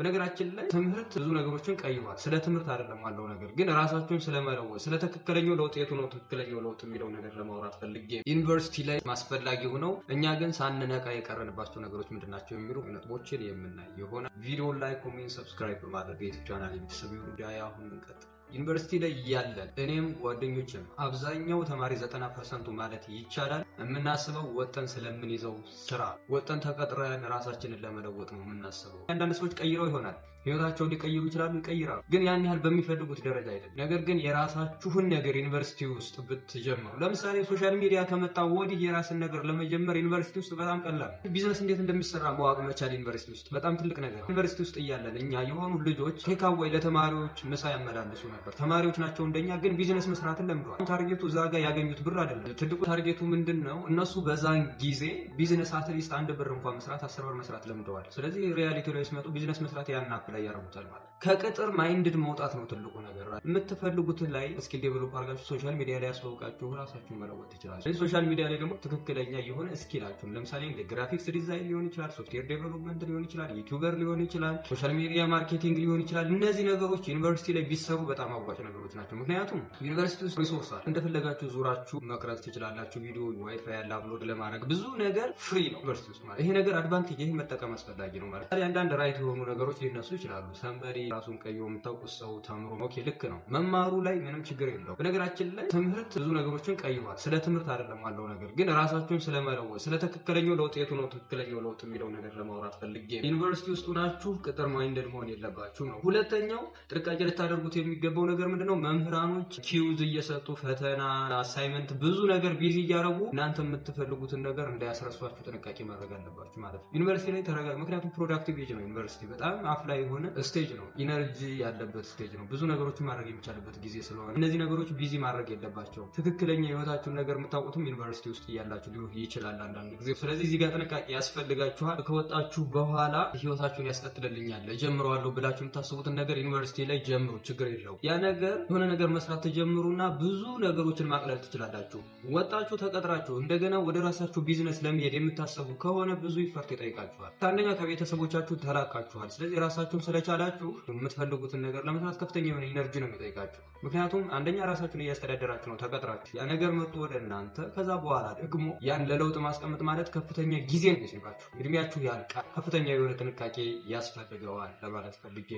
በነገራችን ላይ ትምህርት ብዙ ነገሮችን ቀይሯል። ስለ ትምህርት አይደለም ያለው ነገር ግን ራሳችሁን ስለመለወጥ ስለ ትክክለኛው ለውጥ የቱ ነው ትክክለኛው ለውጥ የሚለው ነገር ለማውራት ፈልጌ ዩኒቨርሲቲ ላይ ማስፈላጊ ሆነው እኛ ግን ሳንነቃ የቀረንባቸው ነገሮች ምንድናቸው የሚሉ ነጥቦችን የምናይ የሆነ ቪዲዮ ላይ ኮሜንት ሰብስክራይብ በማድረግ የዩቲዩብ ቻናል ቤተሰብ ይሁኑ። አሁን እንቀጥል። ዩኒቨርሲቲ ላይ ያለን እኔም ጓደኞችም አብዛኛው ተማሪ 90% ማለት ይቻላል የምናስበው ወጠን ስለምንይዘው ስራ ወጠን ተቀጥረን ራሳችንን ለመለወጥ ነው የምናስበው። አንዳንድ ሰዎች ቀይረው ይሆናል ህይወታቸውን ሊቀይሩ ይችላሉ፣ ይቀይራሉ፣ ግን ያን ያህል በሚፈልጉት ደረጃ አይደለም። ነገር ግን የራሳችሁን ነገር ዩኒቨርሲቲ ውስጥ ብትጀምሩ፣ ለምሳሌ ሶሻል ሚዲያ ከመጣ ወዲህ የራስን ነገር ለመጀመር ዩኒቨርሲቲ ውስጥ በጣም ቀላል፣ ቢዝነስ እንዴት እንደሚሰራ ማወቅ መቻል ዩኒቨርሲቲ ውስጥ በጣም ትልቅ ነገር። ዩኒቨርሲቲ ውስጥ እያለን እኛ የሆኑ ልጆች ቴካዌይ ለተማሪዎች ምሳ ያመላልሱ ነበር። ተማሪዎች ናቸው እንደኛ፣ ግን ቢዝነስ መስራትን ለምደዋል። ታርጌቱ እዛ ጋር ያገኙት ብር አይደለም። ትልቁ ታርጌቱ ምንድነው? እነሱ በዛን ጊዜ ቢዝነስ አትሊስት 1 ብር እንኳን መስራት 10 ብር መስራት ለምደዋል። ስለዚህ ሪያሊቲ ላይ ሲመጡ ቢዝነስ መስራት ያን አፕ ላይ ያረጉታል ማለት። ከቅጥር ማይንድድ መውጣት ነው ትልቁ ነገር። የምትፈልጉት ላይ ስኪል ዴቨሎፕ አድርጋችሁ ሶሻል ሚዲያ ላይ ያስተዋውቃችሁ ራሳችሁን መለወጥ ትችላላችሁ። ስለዚህ ሶሻል ሚዲያ ላይ ደግሞ ትክክለኛ የሆነ ስኪላችሁን ለምሳሌ እንደ ግራፊክስ ዲዛይን ሊሆን ይችላል፣ ሶፍትዌር ዴቨሎፕመንት ሊሆን ይችላል፣ ዩቲዩበር ሊሆን ይችላል፣ ሶሻል ሚዲያ ማርኬቲንግ ሊሆን ይችላል። እነዚህ ነገሮች ዩኒቨርሲቲ ላይ ቢሰሩ በጣም አዋጭ ነገሮች ናቸው። ምክንያቱም ዩኒቨርሲቲ ውስጥ ሪሶርስ አለ። እንደፈለጋችሁ ዙራችሁ መቅረጽ ትችላላችሁ። ቪዲዮ ዋይፋይ ያለ አፕሎድ ለማድረግ ብዙ ነገር ፍሪ ነው ዩኒቨርሲቲ ውስጥ ማለት። ይሄ ነገር አድቫንቴጅ፣ ይሄ መጠቀም አስፈላጊ ነው ማለት። አንዳንድ ራይት የሆኑ ነገሮች ሊነሱ ይችላሉ። ሰንበሪ ራሱን ቀይሮ የምታውቁት ሰው ተምሮ ኦኬ ልክ ነው፣ መማሩ ላይ ምንም ችግር የለው። በነገራችን ላይ ትምህርት ብዙ ነገሮችን ቀይሯል። ስለ ትምህርት አይደለም ያለው ነገር ግን ራሳችሁን ስለመለወጥ ስለ ትክክለኛው ለውጥ የቱ ነው ትክክለኛው ለውጥ የሚለው ነገር ለማውራት ፈልጌ። ዩኒቨርሲቲ ውስጥ ናችሁ ቅጥር ማይንደድ መሆን የለባችሁ ነው። ሁለተኛው ጥንቃቄ ልታደርጉት የሚገባው ነገር ምንድነው? መምህራኖች ኪውዝ እየሰጡ ፈተና፣ አሳይመንት ብዙ ነገር ቢዚ እያደረጉ እናንተ የምትፈልጉትን ነገር እንዳያስረሷችሁ ጥንቃቄ ማድረግ አለባችሁ ማለት ነው። ዩኒቨርሲቲ ላይ ተረጋግ። ምክንያቱም ፕሮዳክቲቭ ኤጅ ነው ዩኒቨርሲቲ፣ በጣም አፍ ላይ የሆነ ስቴጅ ነው፣ ኢነርጂ ያለበት ስቴጅ ነው፣ ብዙ ነገሮችን ማድረግ የሚቻልበት ጊዜ ስለሆነ እነዚህ ነገሮች ቢዚ ማድረግ የለባቸው። ትክክለኛ የህይወታችሁን ነገር የምታውቁትም ዩኒቨርሲቲ ውስጥ እያላችሁ ሊሆን ይችላል አንዳንድ ጊዜ። ስለዚህ እዚህ ጋር ጥንቃቄ ያስፈልጋችኋል። ከወጣችሁ በኋላ ህይወታችሁን ያስቀጥልልኛል ጀምረዋለሁ ብላችሁ የምታስቡትን ነገር ዩኒቨርሲቲ ላይ ጀምሩ፣ ችግር የለው። ያ ነገር የሆነ ነገር መስራት ተጀምሩና ብዙ ነገሮችን ማቅለል ትችላላችሁ። ወጣችሁ ተቀጥራችሁ እንደገና ወደ ራሳችሁ ቢዝነስ ለመሄድ የምታስቡ ከሆነ ብዙ ይፈርት ይጠይቃችኋል። አንደኛ ከቤተሰቦቻችሁ ተላቃችኋል። ስለዚህ ራሳችሁን ስለቻላችሁ የምትፈልጉትን ነገር ለመስራት ከፍተኛ የሆነ ኢነርጂ ነው የሚጠይቃችሁ። ምክንያቱም አንደኛ ራሳችሁን እያስተዳደራችሁ ነው ተቀጥራችሁ፣ ያ ነገር መጥቶ ወደ እናንተ። ከዛ በኋላ ደግሞ ያን ለለውጥ ማስቀመጥ ማለት ከፍተኛ ጊዜ ነው የሚሰጣችሁ፣ እድሜያችሁ ያልቃል። ከፍተኛ የሆነ ጥንቃቄ ያስፈልገዋል ለማለት ፈልጌ።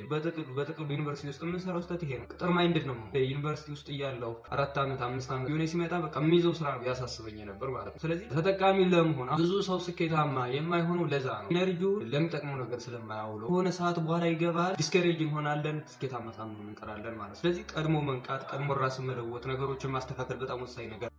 በጥቅሉ ዩኒቨርሲቲ ውስጥ የምንሰራው ስህተት ይሄ ነው። ቅጥር ማይንድድ ነው። ዩኒቨርሲቲ ውስጥ እያለው 4 ዓመት 5 ዓመት የሆነ ሲመጣ በቃ የሚይዘው ስራ ነው ያሳስበኝ ነበር ማለት ነው። ስለዚህ ተጠቃሚ ለመሆን ብዙ ሰው ስኬታማ የማይሆነው ለዛ ነው። ኢነርጂውን ለሚጠቅመው ነገር ስለማያውለው ከሆነ ሰዓት በኋላ ይገባል፣ ዲስከሬጅ እንሆናለን፣ ስኬታማ ሳንሆን እንቀራለን ማለት ነው። ስለዚህ ቀድሞ መንቃት፣ ቀድሞ ራስን መለወጥ፣ ነገሮችን ማስተካከል በጣም ወሳኝ ነገር